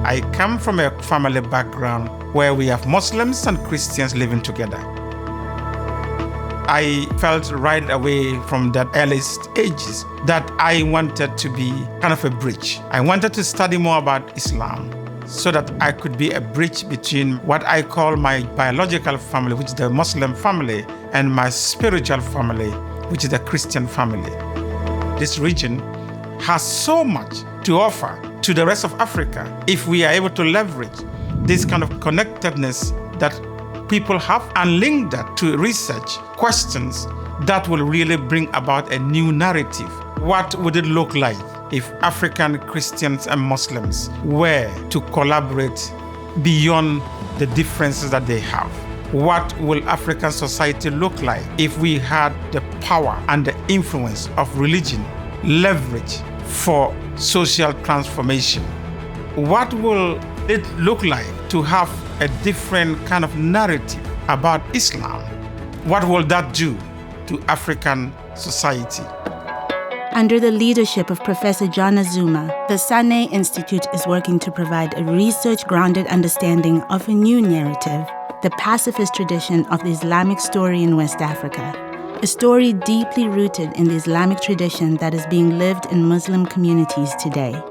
I come from a family background where we have Muslims and Christians living together. I felt right away from that earliest ages that I wanted to be kind of a bridge. I wanted to study more about Islam so that I could be a bridge between what I call my biological family, which is the Muslim family, and my spiritual family, which is the Christian family. This region has so much to offer to the rest of Africa if we are able to leverage this kind of connectedness that people have and link that to research questions that will really bring about a new narrative. What would it look like if African Christians and Muslims were to collaborate beyond the differences that they have? What will African society look like if we had the power and the influence of religion leverage for social transformation? What will it look like to have a different kind of narrative about Islam? What will that do to African society? Under the leadership of Professor John Azumah, the Sanneh Institute is working to provide a research-grounded understanding of a new narrative, the pacifist tradition of the Islamic story in West Africa, a story deeply rooted in the Islamic tradition that is being lived in Muslim communities today.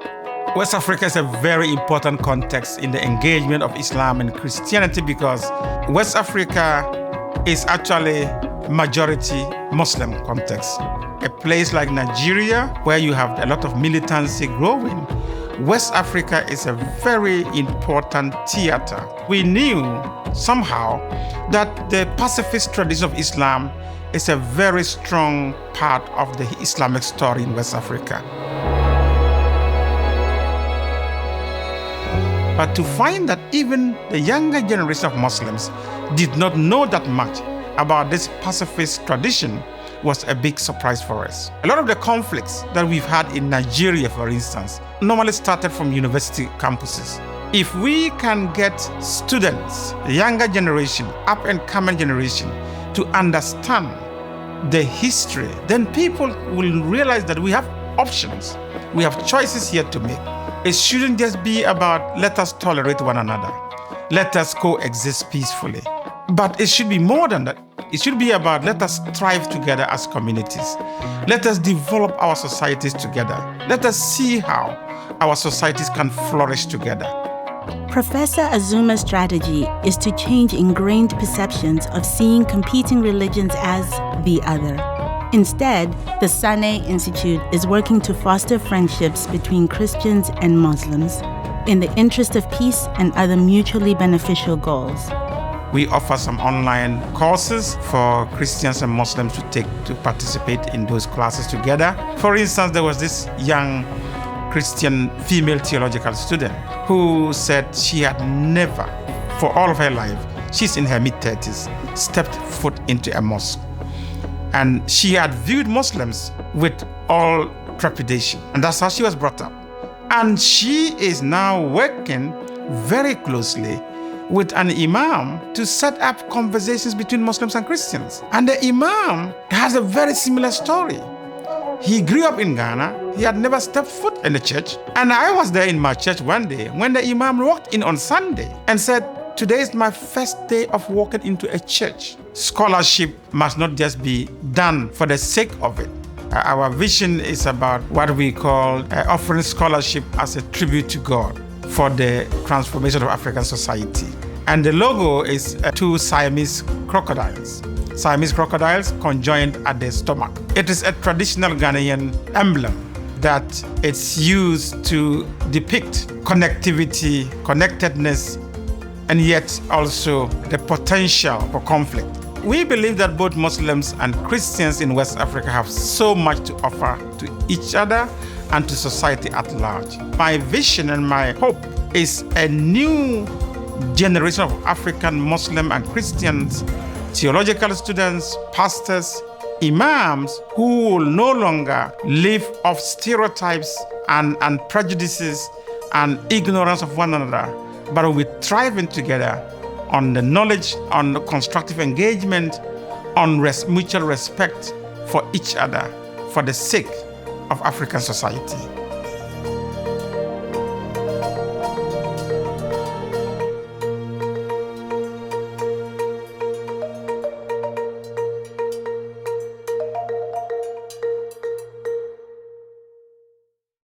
West Africa is a very important context in the engagement of Islam and Christianity because West Africa is actually majority Muslim context. A place like Nigeria, where you have a lot of militancy growing, West Africa is a very important theater. We knew somehow that the pacifist tradition of Islam is a very strong part of the Islamic story in West Africa. But to find that even the younger generation of Muslims did not know that much about this pacifist tradition was a big surprise for us. A lot of the conflicts that we've had in Nigeria, for instance, normally started from university campuses. If we can get students, the younger generation, up-and-coming generation, to understand the history, then people will realize that we have options. We have choices here to make. It shouldn't just be about let us tolerate one another, let us coexist peacefully. But it should be more than that. It should be about let us thrive together as communities. Let us develop our societies together. Let us see how our societies can flourish together. Professor Azumah's strategy is to change ingrained perceptions of seeing competing religions as the other. Instead, the Sanneh Institute is working to foster friendships between Christians and Muslims in the interest of peace and other mutually beneficial goals. We offer some online courses for Christians and Muslims to participate in those classes together. For instance, there was this young Christian female theological student who said she had never, for all of her life, she's in her mid-30s, stepped foot into a mosque. And she had viewed Muslims with all trepidation. And that's how she was brought up. And she is now working very closely with an imam to set up conversations between Muslims and Christians. And the imam has a very similar story. He grew up in Ghana. He had never stepped foot in the church. And I was there in my church one day when the imam walked in on Sunday and said, "Today is my first day of walking into a church." Scholarship must not just be done for the sake of it. Our vision is about what we call offering scholarship as a tribute to God for the transformation of African society. And the logo is two Siamese crocodiles. Siamese crocodiles conjoined at the stomach. It is a traditional Ghanaian emblem that it's used to depict connectivity, connectedness, and yet also the potential for conflict. We believe that both Muslims and Christians in West Africa have so much to offer to each other and to society at large. My vision and my hope is a new generation of African Muslim and Christians, theological students, pastors, imams who will no longer live off stereotypes and prejudices and ignorance of one another, but will be thriving together on the knowledge, on the constructive engagement, on mutual respect for each other for the sake of African society.